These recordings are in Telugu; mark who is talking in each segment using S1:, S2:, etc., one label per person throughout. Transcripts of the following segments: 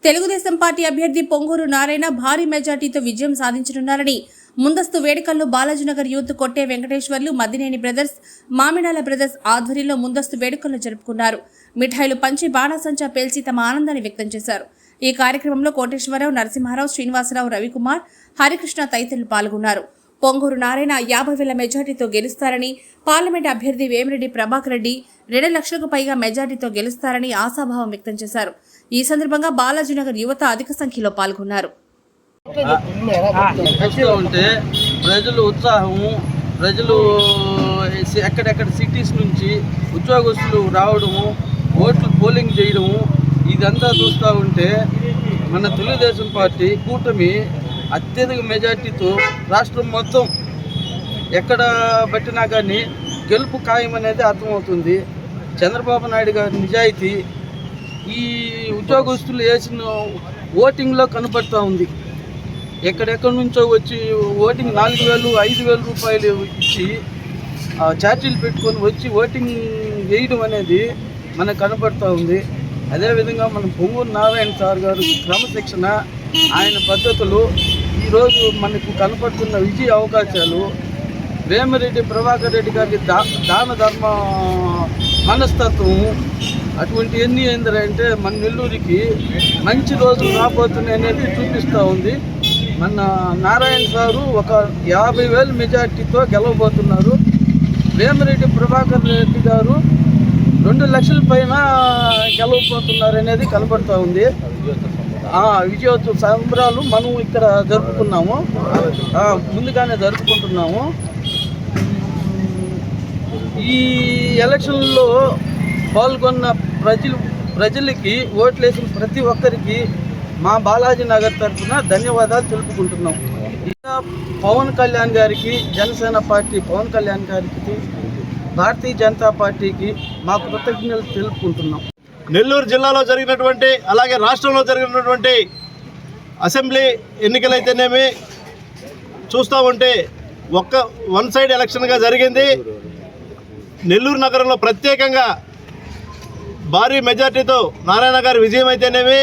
S1: తెలుగుదేశం పార్టీ అభ్యర్థి పొంగూరు నారాయణ భారీ మెజార్టీతో విజయం సాధించనున్నారని ముందస్తు వేడుకల్లో బాలాజీనగర్ యూత్ కొట్టే వెంకటేశ్వర్లు, మద్దినేని బ్రదర్స్, మామిడాల బ్రదర్స్ ఆధ్వర్యంలో ముందస్తు వేడుకలు జరుపుకున్నారు. మిఠాయిలు పంచి బాణాసంచా పేల్చి తమ ఆనందాన్ని వ్యక్తం చేశారు. ఈ కార్యక్రమంలో కోటేశ్వరరావు, నరసింహారావు, శ్రీనివాసరావు, రవికుమార్, హరికృష్ణ తదితరులు పాల్గొన్నారు. పొంగూరు నారాయణ 50,000 మెజార్టీతో గెలుస్తారని, పార్లమెంట్ అభ్యర్థి వేమిరెడ్డి ప్రభాకర్ రెడ్డి 2 లక్షలకు పైగా మెజార్టీతో గెలుస్తారని ఆశాభావం వ్యక్తం చేశారు. ఈ సందర్భంగా బాలాజీనగర్ యువత అధిక సంఖ్యలో పాల్గొన్నారు.
S2: ప్రజలు ఉత్సాహము, ప్రజలు ఎక్కడెక్కడ సిటీస్ నుంచి ఉద్యోగస్తులు రావడము, ఓట్లు పోలింగ్ చేయడము, ఇదంతా చూస్తూ ఉంటే మన తెలుగుదేశం పార్టీ కూటమి అత్యధిక మెజార్టీతో రాష్ట్రం మొత్తం ఎక్కడ పట్టినా కానీ గెలుపు ఖాయం అనేది అర్థమవుతుంది. చంద్రబాబు నాయుడు గారి నిజాయితీ ఈ ఉద్యోగస్తులు వేసిన ఓటింగ్లో కనపడుతూ ఉంది. ఎక్కడెక్కడి నుంచో వచ్చి ఓటింగ్ 4,000, 5,000 రూపాయలు ఇచ్చి ఛార్జీలు పెట్టుకొని వచ్చి ఓటింగ్ వేయడం అనేది మనకు కనపడుతూ ఉంది. అదేవిధంగా మన పొంగూరు నారాయణ సార్ గారు క్రమశిక్షణ, ఆయన పద్ధతులు, ఈరోజు మనకు కనపడుతున్న విజయ అవకాశాలు, వేమిరెడ్డి ప్రభాకర్ రెడ్డి గారి దాన ధర్మ మనస్తత్వం, అటువంటి ఎన్ని ఏంటంటే మన నెల్లూరికి మంచి రోజులు రాబోతున్నాయి అనేది చూపిస్తూ ఉంది. మన నారాయణ సారు ఒక 50,000 మెజార్టీతో గెలవబోతున్నారు. వేమిరెడ్డి ప్రభాకర్ రెడ్డి గారు 2 లక్షల పైన గెలవబోతున్నారు అనేది కనబడుతూ ఉంది. విజయోత్సవ సంబరాలు మనం ఇక్కడ జరుపుకున్నాము, ముందుగానే జరుపుకుంటున్నాము. ఈ ఎలక్షన్లో పాల్గొన్న ప్రజలకి ఓట్లేసిన ప్రతి ఒక్కరికి మా బాలాజీ నగర్ తరఫున ధన్యవాదాలు తెలుపుకుంటున్నాం. ఇంకా పవన్ కళ్యాణ్ గారికి, జనసేన పార్టీ పవన్ కళ్యాణ్ గారికి, భారతీయ జనతా పార్టీకి మా కృతజ్ఞతలు తెలుపుకుంటున్నాం.
S3: నెల్లూరు జిల్లాలో జరిగినటువంటి, అలాగే రాష్ట్రంలో జరిగినటువంటి అసెంబ్లీ ఎన్నికలైతేనేమి చూస్తూ ఉంటే వన్ సైడ్ ఎలక్షన్గా జరిగింది. నెల్లూరు నగరంలో ప్రత్యేకంగా భారీ మెజార్టీతో నారాయణ గారి విజయం అయితేనేమి,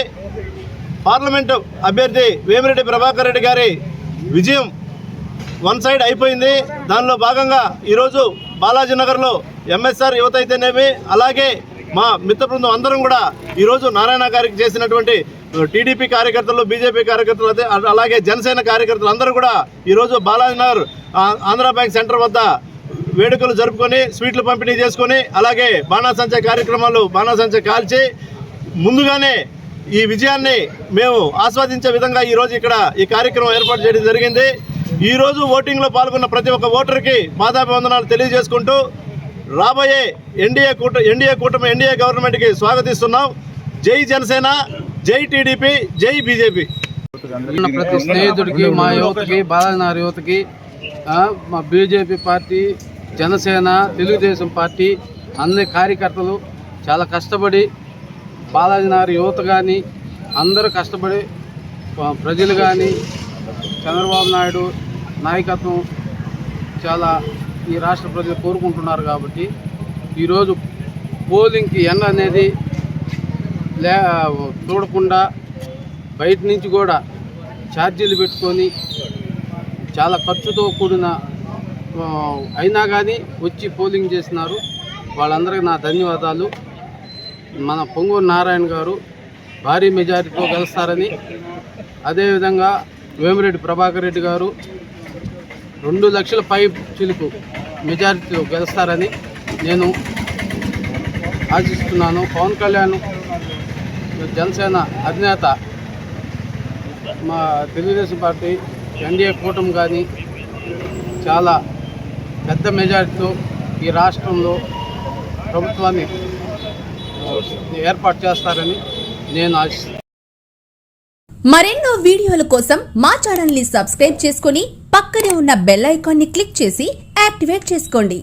S3: పార్లమెంటు అభ్యర్థి వేమిరెడ్డి ప్రభాకర్ రెడ్డి గారి విజయం వన్ సైడ్ అయిపోయింది. దానిలో భాగంగా ఈరోజు బాలాజీనగర్లో ఎంఎస్ఆర్ యువత అయితేనేమి, అలాగే మా మిత్ర బృందం అందరం కూడా ఈరోజు నారాయణ గారికి చేసినటువంటి టీడీపీ కార్యకర్తలు, బీజేపీ కార్యకర్తలు, అలాగే జనసేన కార్యకర్తలు అందరూ కూడా ఈరోజు బాలాజీనగర్ ఆంధ్ర బ్యాంక్ సెంటర్ వద్ద వేడుకలు జరుపుకొని స్వీట్లు పంపిణీ చేసుకొని, అలాగే బాణాసంచా కార్యక్రమాలు బాణాసంచా కాల్చి ముందుగానే ఈ విజయాన్ని మేము ఆస్వాదించే విధంగా ఈరోజు ఇక్కడ ఈ కార్యక్రమం ఏర్పాటు చేయడం జరిగింది. ఈరోజు ఓటింగ్లో పాల్గొన్న ప్రతి ఒక్క ఓటర్కి పాదాభివందనాలు తెలియజేసుకుంటూ రాబోయే ఎన్డీఏ కూటమి ఎన్డీఏ గవర్నమెంట్కి స్వాగతిస్తున్నాం. జై జనసేన, జై టీడీపీ, జై బీజేపీ.
S2: ప్రతి స్నేహితుడికి, మా యువతకి, బాలాజీనగర్ యువతకి, మా BJP party, Janasena, Telugu Desam party అన్ని కార్యకర్తలు చాలా కష్టపడి, బాలాజీనగర్ యువత కానీ అందరూ కష్టపడి, ప్రజలు కానీ చంద్రబాబు నాయుడు నాయకత్వం చాలా ఈ రాష్ట్ర ప్రజలు కోరుకుంటున్నారు. కాబట్టి ఈరోజు పోలింగ్కి ఎండ అనేది చూడకుండా బయట నుంచి కూడా ఛార్జీలు పెట్టుకొని చాలా ఖర్చుతో కూడిన అయినా కానీ వచ్చి పోలింగ్ చేస్తున్నారు. వాళ్ళందరికీ నా ధన్యవాదాలు. మన పొంగూరు నారాయణ గారు భారీ మెజారిటీతో గెలుస్తారని, అదేవిధంగా వేమిరెడ్డి ప్రభాకర్ రెడ్డి గారు 2 లక్షల పై చిలుకు మెజారిటీతో గెలుస్తారని నేను ఆశిస్తున్నాను. పవన్ కళ్యాణ్ జనసేన అధినేత, మా తెలుగుదేశం పార్టీ ఎన్డీఏ కూటమి కానీ చాలా పెద్ద మెజారిటీతో ఈ రాష్ట్రంలో ప్రభుత్వాన్ని ఏర్పాటు చేస్తారని నేను ఆశిస్తున్నాను.
S1: మరెన్నో వీడియోల కోసం మా ఛానల్ ని సబ్స్క్రైబ్ చేసుకుని పక్కనే ఉన్న బెల్ ఐకాన్ ని క్లిక్ చేసి యాక్టివేట్ చేసుకోండి.